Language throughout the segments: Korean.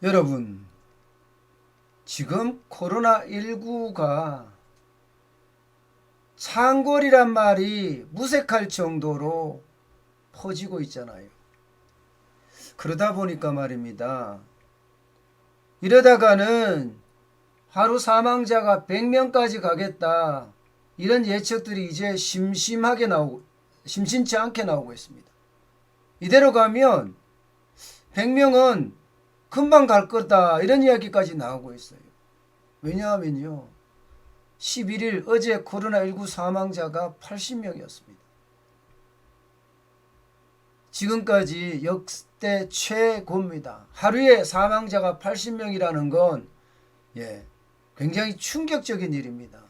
여러분, 지금 코로나19가 창궐이란 말이 무색할 정도로 퍼지고 있잖아요. 그러다 보니까 말입니다. 이러다가는 하루 사망자가 100명까지 가겠다. 이런 예측들이 이제 심심치 않게 나오고 있습니다. 이대로 가면 100명은 금방 갈 거다. 이런 이야기까지 나오고 있어요. 왜냐하면요. 11일 어제 코로나19 사망자가 80명이었습니다. 지금까지 역대 최고입니다. 하루에 사망자가 80명이라는 건 굉장히 충격적인 일입니다.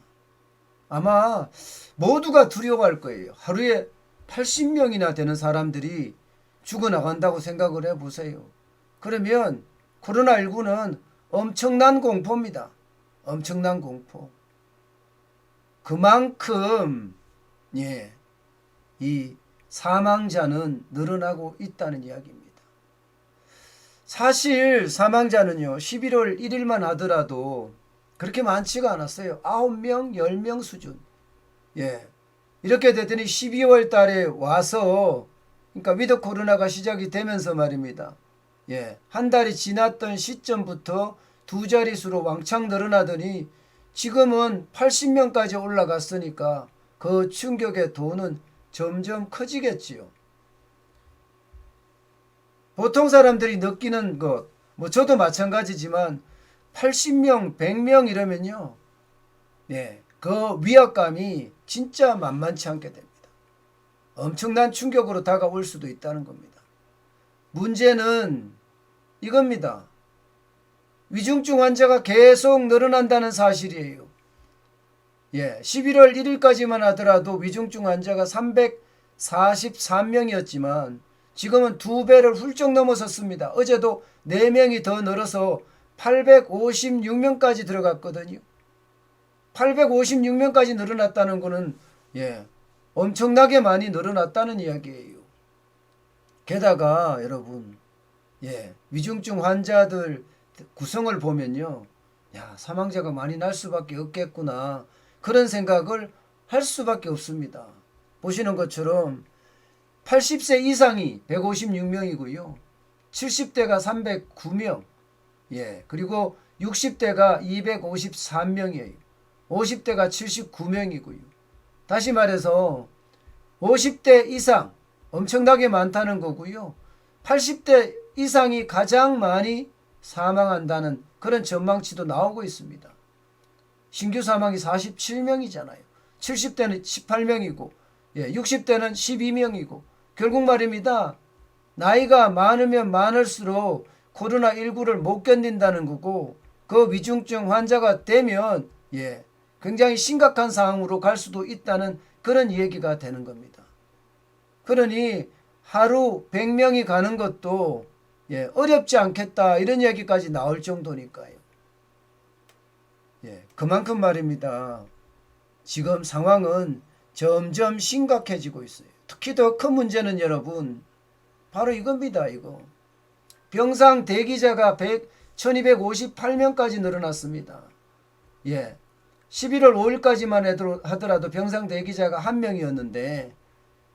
아마 모두가 두려워할 거예요. 하루에 80명이나 되는 사람들이 죽어나간다고 생각을 해보세요. 그러면 코로나19는 엄청난 공포입니다. 엄청난 공포. 그만큼 이 사망자는 늘어나고 있다는 이야기입니다. 사실 사망자는요 11월 1일만 하더라도 그렇게 많지가 않았어요. 9명, 10명 수준. 이렇게 됐더니 12월 달에 와서 그러니까 위드 코로나가 시작이 되면서 말입니다. 한 달이 지났던 시점부터 두 자릿수로 왕창 늘어나더니 지금은 80명까지 올라갔으니까 그 충격의 도는 점점 커지겠지요. 보통 사람들이 느끼는 것, 저도 마찬가지지만 80명, 100명 이러면요. 그 위압감이 진짜 만만치 않게 됩니다. 엄청난 충격으로 다가올 수도 있다는 겁니다. 문제는 이겁니다. 위중증 환자가 계속 늘어난다는 사실이에요. 11월 1일까지만 하더라도 위중증 환자가 343명이었지만 지금은 2배를 훌쩍 넘어섰습니다. 어제도 4명이 더 늘어서 856명까지 들어갔거든요. 856명까지 늘어났다는 것은 엄청나게 많이 늘어났다는 이야기예요. 게다가 여러분 위중증 환자들 구성을 보면요. 사망자가 많이 날 수밖에 없겠구나. 그런 생각을 할 수밖에 없습니다. 보시는 것처럼 80세 이상이 156명이고요. 70대가 309명. 그리고 60대가 253명이에요. 50대가 79명이고요. 다시 말해서 50대 이상 엄청나게 많다는 거고요. 80대 이상이 가장 많이 사망한다는 그런 전망치도 나오고 있습니다. 신규 사망이 47명이잖아요. 70대는 18명이고 60대는 12명이고 결국 말입니다. 나이가 많으면 많을수록 코로나19를 못 견딘다는 거고 그 위중증 환자가 되면 굉장히 심각한 상황으로 갈 수도 있다는 그런 얘기가 되는 겁니다. 그러니 하루 100명이 가는 것도 어렵지 않겠다 이런 얘기까지 나올 정도니까요. 그만큼 말입니다. 지금 상황은 점점 심각해지고 있어요. 특히 더 큰 문제는 여러분 바로 이겁니다. 이거 병상 대기자가 1258명까지 늘어났습니다. 11월 5일까지만 하더라도 병상 대기자가 1명이었는데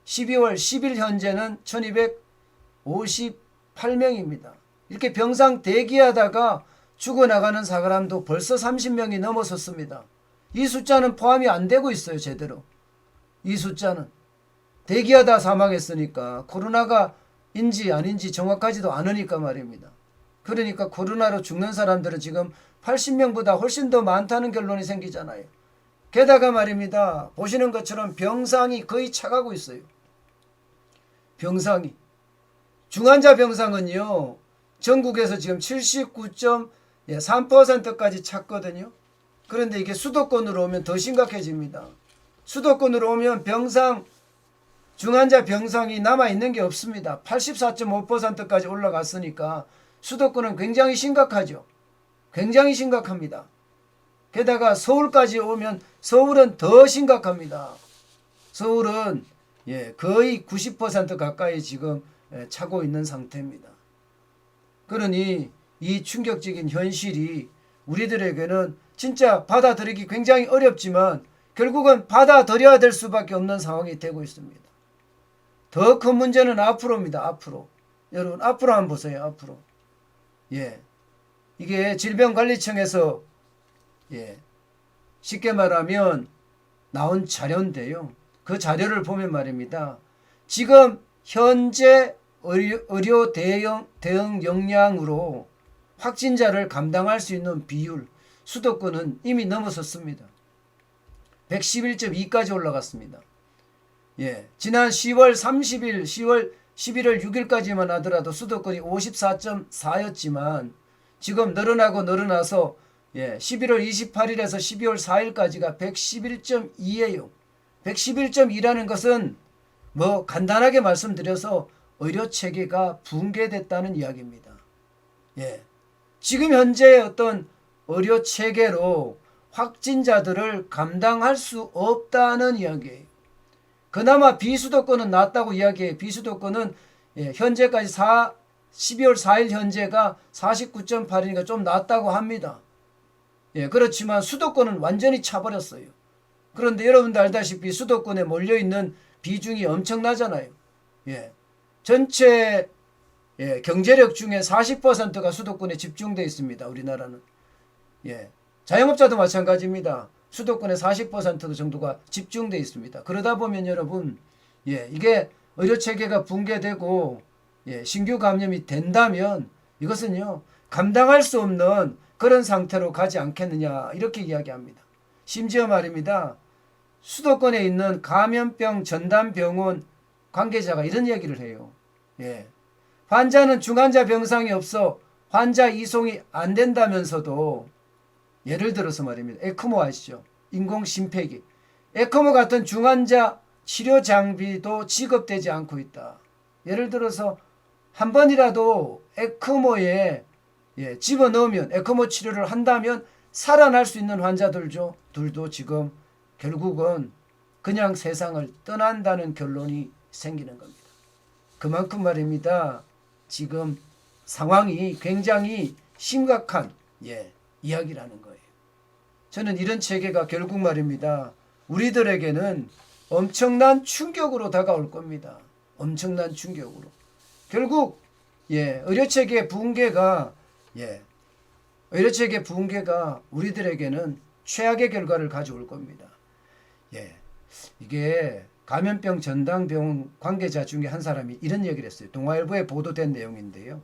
12월 10일 현재는 1258명입니다. 이렇게 병상 대기하다가 죽어나가는 사람도 벌써 30명이 넘어섰습니다. 이 숫자는 포함이 안 되고 있어요. 제대로. 이 숫자는. 대기하다 사망했으니까 코로나가 인지 아닌지 정확하지도 않으니까 말입니다. 그러니까 코로나로 죽는 사람들은 지금 80명보다 훨씬 더 많다는 결론이 생기잖아요. 게다가 말입니다. 보시는 것처럼 병상이 거의 차가고 있어요. 병상이. 중환자 병상은요. 전국에서 지금 79.3%까지 찼거든요. 그런데 이게 수도권으로 오면 더 심각해집니다. 수도권으로 오면 중환자 병상이 남아있는 게 없습니다. 84.5%까지 올라갔으니까 수도권은 굉장히 심각하죠. 굉장히 심각합니다. 게다가 서울까지 오면 서울은 더 심각합니다. 서울은 거의 90% 가까이 지금 차고 있는 상태입니다. 그러니 이 충격적인 현실이 우리들에게는 진짜 받아들이기 굉장히 어렵지만 결국은 받아들여야 될 수밖에 없는 상황이 되고 있습니다. 더 큰 문제는 앞으로입니다. 앞으로. 여러분 앞으로 한번 보세요. 앞으로. 예. 이게 질병관리청에서 쉽게 말하면 나온 자료인데요. 그 자료를 보면 말입니다. 지금 현재 의료 대응 역량으로 확진자를 감당할 수 있는 비율, 수도권은 이미 넘어섰습니다. 111.2까지 올라갔습니다. 지난 10월 30일, 11월 6일까지만 하더라도 수도권이 54.4였지만 지금 늘어나서 11월 28일에서 12월 4일까지가 111.2예요. 111.2라는 것은 뭐 간단하게 말씀드려서 의료체계가 붕괴됐다는 이야기입니다. 지금 현재 어떤 의료체계로 확진자들을 감당할 수 없다는 이야기예요. 그나마 비수도권은 낫다고 이야기해요. 비수도권은 현재까지 12월 4일 현재가 49.8이니까 좀 낫다고 합니다. 그렇지만 수도권은 완전히 차버렸어요. 그런데 여러분들 알다시피 수도권에 몰려있는 비중이 엄청나잖아요. 전체 경제력 중에 40%가 수도권에 집중되어 있습니다. 우리나라는. 자영업자도 마찬가지입니다. 수도권에 40% 정도가 집중되어 있습니다. 그러다 보면 여러분 이게 의료체계가 붕괴되고 신규 감염이 된다면 이것은요 감당할 수 없는 그런 상태로 가지 않겠느냐 이렇게 이야기합니다. 심지어 말입니다. 수도권에 있는 감염병 전담병원 관계자가 이런 얘기를 해요. 환자는 중환자 병상이 없어 환자 이송이 안 된다면서도 예를 들어서 말입니다. 에크모 아시죠? 인공심폐기. 에크모 같은 중환자 치료 장비도 지급되지 않고 있다. 예를 들어서 한 번이라도 에크모에 집어넣으면 에크모 치료를 한다면 살아날 수 있는 환자들도 지금 결국은 그냥 세상을 떠난다는 결론이 생기는 겁니다. 그만큼 말입니다. 지금 상황이 굉장히 심각한 이야기라는 거예요. 저는 이런 체계가 결국 말입니다. 우리들에게는 엄청난 충격으로 다가올 겁니다. 엄청난 충격으로. 결국 의료체계 붕괴가 우리들에게는 최악의 결과를 가져올 겁니다. 이게 감염병 전담병원 관계자 중에 한 사람이 이런 얘기를 했어요. 동아일보에 보도된 내용인데요.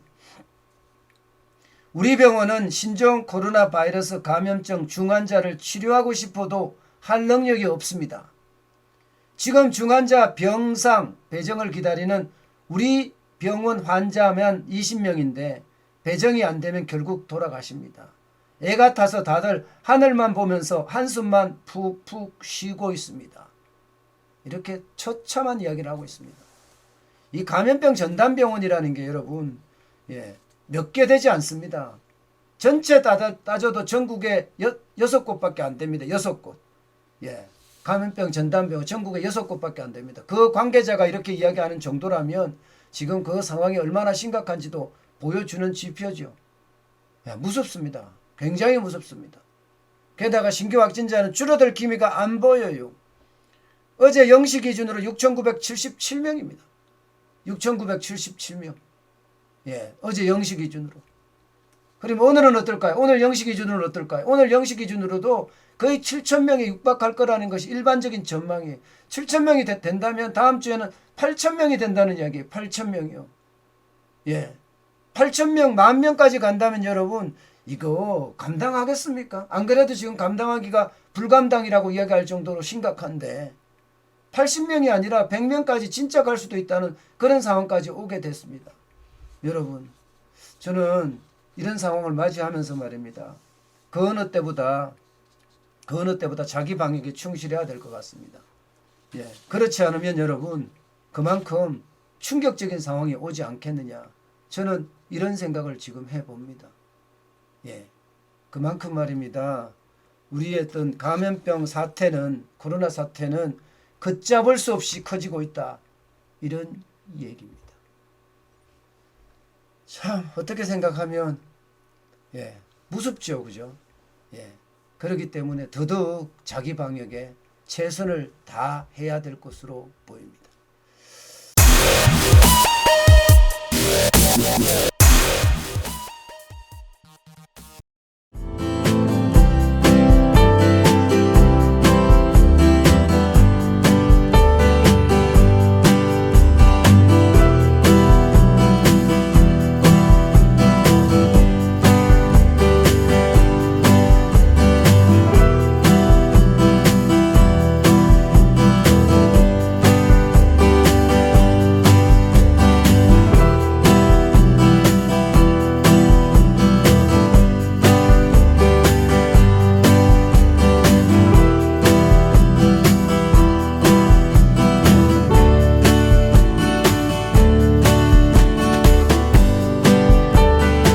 우리 병원은 신종 코로나 바이러스 감염증 중환자를 치료하고 싶어도 할 능력이 없습니다. 지금 중환자 병상 배정을 기다리는 우리 병원 환자만 20명인데 배정이 안 되면 결국 돌아가십니다. 애가 타서 다들 하늘만 보면서 한숨만 푹푹 쉬고 있습니다. 이렇게 처참한 이야기를 하고 있습니다. 이 감염병 전담병원이라는 게 여러분 몇 개 되지 않습니다. 전체 따져도 전국에 6곳밖에 안 됩니다. 6곳. 감염병 전담병원 전국에 6곳밖에 안 됩니다. 그 관계자가 이렇게 이야기하는 정도라면 지금 그 상황이 얼마나 심각한지도 보여주는 지표죠. 무섭습니다. 굉장히 무섭습니다. 게다가 신규 확진자는 줄어들 기미가 안 보여요. 어제 0시 기준으로 6,977명입니다. 6,977명. 어제 0시 기준으로. 그럼 오늘은 어떨까요? 오늘 0시 기준으로 어떨까요? 오늘 0시 기준으로도 거의 7,000명에 육박할 거라는 것이 일반적인 전망이에요. 7,000명이 된다면 다음 주에는 8,000명이 된다는 이야기예요. 8,000명이요. 8,000명, 10,000명까지 간다면 여러분 이거 감당하겠습니까? 안 그래도 지금 감당하기가 불감당이라고 이야기할 정도로 심각한데 80명이 아니라 100명까지 진짜 갈 수도 있다는 그런 상황까지 오게 됐습니다. 여러분, 저는 이런 상황을 맞이하면서 말입니다. 그 어느 때보다 자기 방역에 충실해야 될 것 같습니다. 그렇지 않으면 여러분 그만큼 충격적인 상황이 오지 않겠느냐. 저는 이런 생각을 지금 해봅니다. 그만큼 말입니다. 우리의 어떤 감염병 사태는 코로나 사태는 걷잡을 수 없이 커지고 있다. 이런 얘기입니다. 참 어떻게 생각하면 예, 무섭죠, 그죠? 예, 그렇기 때문에 더더욱 자기 방역에 최선을 다해야 될 것으로 보입니다.